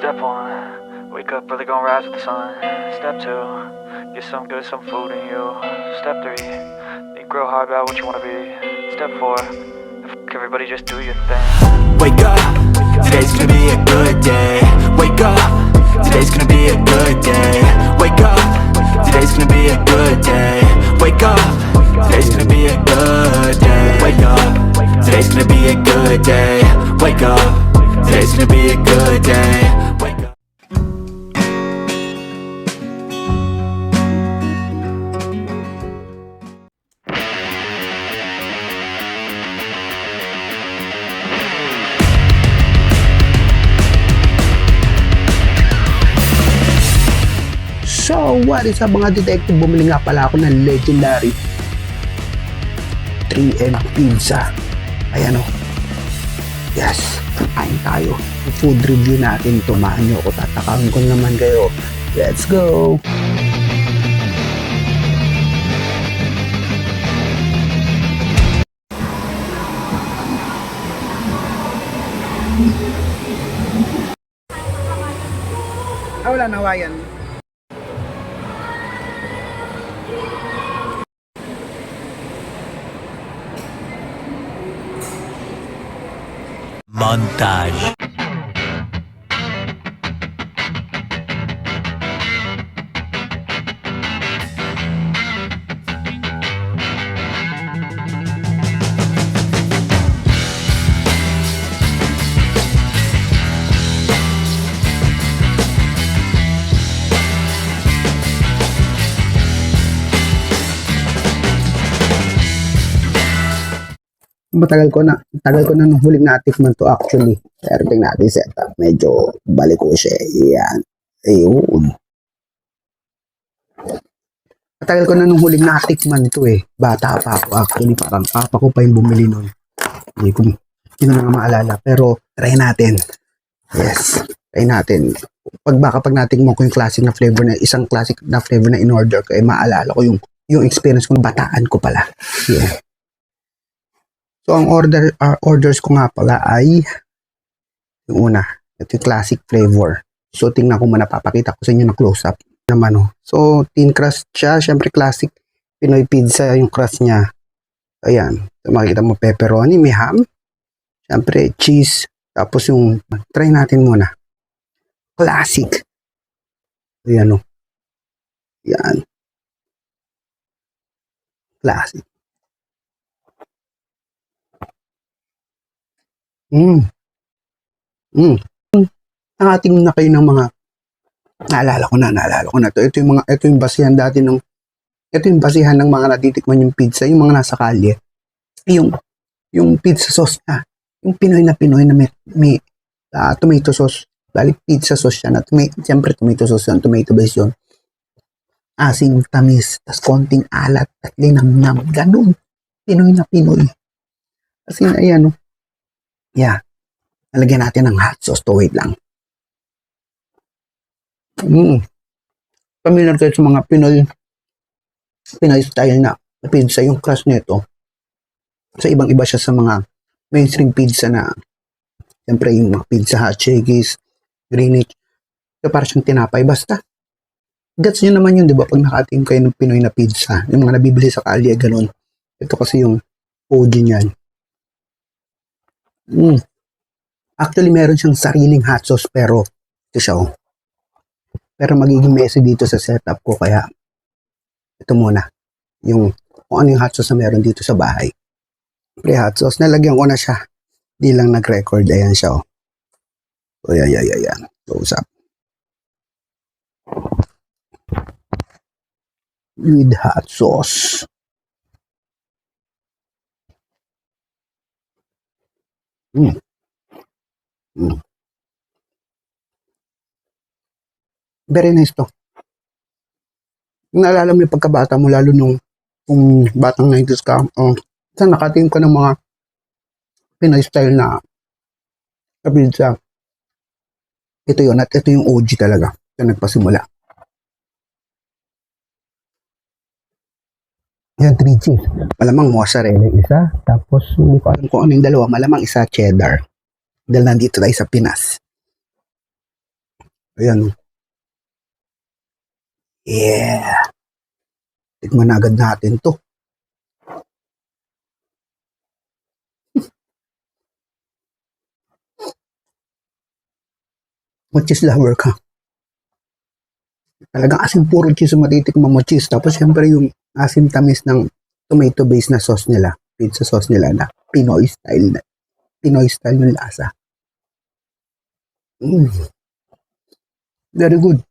Step one, wake up early, gonna rise with the sun. Step two, get some good, some food in you. Step three, think real hard about what you wanna be. Step four, everybody just do your thing. Wake up, today's gonna be a good day. Wake up, today's gonna be a good day. Wake up, today's gonna be a good day. Wake up, today's gonna be a good day. Wake up, today's gonna be a good day. Wake up, today's gonna be a good day. Wake up. So, what is up mga detective? Bumili nga pala ako ng legendary 3M pizza. Ayan o. Yes, kain tayo. Food review natin. Tumaan nyo ako. Tatakawin ko naman kayo. Let's go! Wala na Hawayan. Montage. Tagal ko na nung huling natikman to actually. Pero tingnan natin setup. Medyo baliko siya. Yan. Ayun. Matagal ko na nung huling natikman to eh. Bata pa ako actually. Parang papa ko pa yung bumili nun. Hindi ko na nga maalala. Pero try natin. Yes. Try natin. Pag natikman ko yung classic na flavor na isang classic na flavor na in-order ko, eh maalala ko yung experience ko, bataan ko pala. Yeah. So, ang orders ko nga pala ay yung una, ito yung classic flavor. So, tingnan ko muna, papakita ko sa inyo na close-up naman. Oh. So, thin crust siya. Siyempre, classic Pinoy pizza yung crust niya. Ayan. So, makikita mo pepperoni, may ham. Siyempre, cheese. Tapos yung, try natin muna. Classic. Ayan o. Yan. Classic. Nakating na kayo ng mga naalala ko na to. Ito yung basihan dati ito yung basihan ng mga natitikman yung pizza, yung mga nasa kalye. Yung pizza sauce na, yung Pinoy na may tomato sauce. Balik pizza sauce siya na siyempre tomato sauce yan, tomato base yun. Asim, tamis, tas konting alat at linamnam. Ganun. Pinoy na Pinoy. Kasi ayan o. Yeah. Nalagyan natin ng hot sauce to. Wait lang. Familiar kayo sa mga Pinoy style na pizza. Yung crust nito. Sa ibang-iba siya sa mga mainstream pizza na siyempre yung mga Pizza Hut, Shakey's, Greenwich. So parang siyang tinapay. Basta gets nyo naman yun, di ba? Pag nakatingin kayo ng Pinoy na pizza. Yung mga nabibili sa kalye, ganun. Ito kasi yung OG niyan. Actually, meron siyang sariling hot sauce pero ito siya oh. Pero magiging messy dito sa setup ko kaya ito muna. Kung ano yung hot sauce na meron dito sa bahay. Pre-hot sauce, nalagyan ko na siya. Di lang nag-record. Ayan siya oh. So, ayan. Close up. With hot sauce. Very nice to. Naalala mo yung pagkabata mo, lalo nung batang 90s ka. Saan nakatingin ko ng mga Pinoy style na pizza. Ito yun, at ito yung OG talaga. Ito nagpasimula. Yan, 3 cheese. Malamang mozzarella yung isa. Tapos, hindi ko alam kung ano yung dalawa. Malamang isa cheddar. Dahil nandito tayo sa Pinas. Ayan. Yeah. Tikman na agad natin to. Kung cheese lover ka. Talagang asin puro cheese yung matitikman mo cheese. Tapos syempre yung asim tamis ng tomato based na sauce nila. Pizza sauce nila na Pinoy style na. Pinoy style yung lasa. Mm, very good.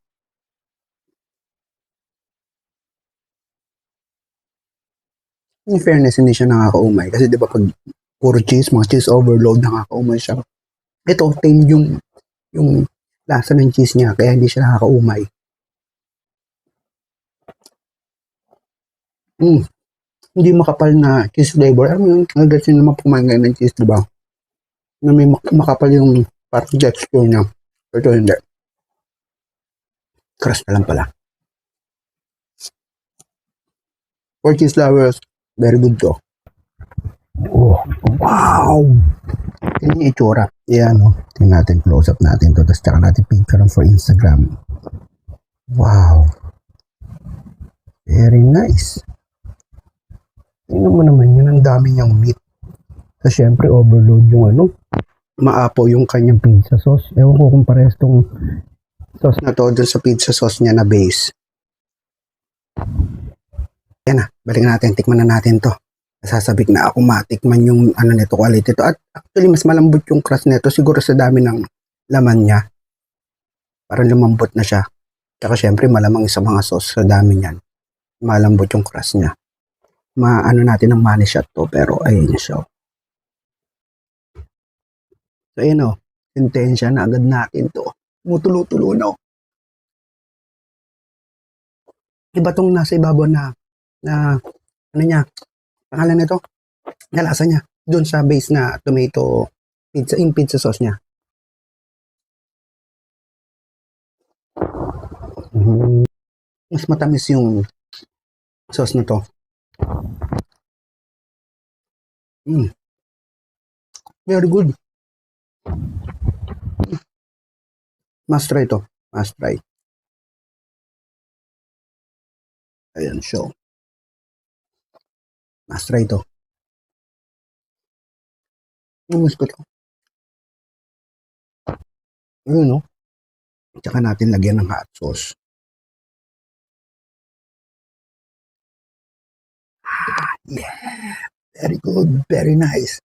In fairness, hindi siya nakakaumay. Kasi di ba pag puro cheese, mga cheese overload, nakakaumay siya. Ito, tame yung lasa ng cheese niya, kaya hindi siya nakakaumay. Mm, hindi makapal na cheese flavor. Alam mo yung nagdasin naman kumain ngayon ng cheese, di ba? Na may makapal yung parang texture niya. Ito hindi. Crust na lang pala. For cheese lovers, very good to. Oh, wow! Yan yung itsura. Yan, no? Tingnan natin, close up natin to. Tapos tsaka natin picture for Instagram. Wow! Very nice. Tingnan mo naman yun, ang dami niyang meat. So, syempre, overload yung maapo yung kanyang pizza sauce. Ewan ko kung parehas tong sauce na to dun sa pizza sauce niya na base. Yan na, balik natin, tikman na natin to. Sasabik na ako matikman yung nito, quality to. At actually, mas malambot yung crust nito. Siguro sa dami ng laman niya. Parang lumambot na siya. Tsaka syempre, malamang sa mga sauce sa dami niyan. Malambot yung crust niya. Natin ng money shot to, pero ayun siya. So, ayun o. Sentensya na agad natin to. Mutulo-tulo na. Iba tong nasa ibabaw na ano niya, pangalan nito, nalasa niya. Doon sa base na tomato pizza, yung pizza sauce niya. Mas matamis yung sauce na to. Very good. Must try to. Must try. Ayan, show. Must try to. Gusto ko to. Ayun, no? Tsaka natin lagyan ng hot sauce. Yeah. Very good. Very nice.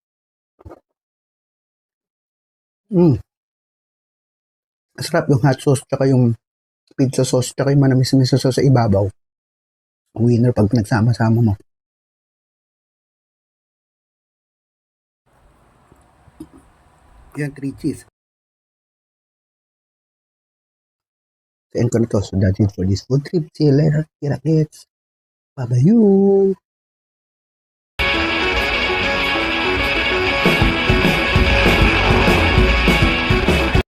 Masarap yung hot sauce tsaka yung pizza sauce tsaka yung manamis-namis na sauce sa ibabaw. Winner pag pinagsama-sama mo. Yan, 3 cheese. So, end ko na to. So, that's it for this food trip. See you later. Kira-kits. Bye-bye you.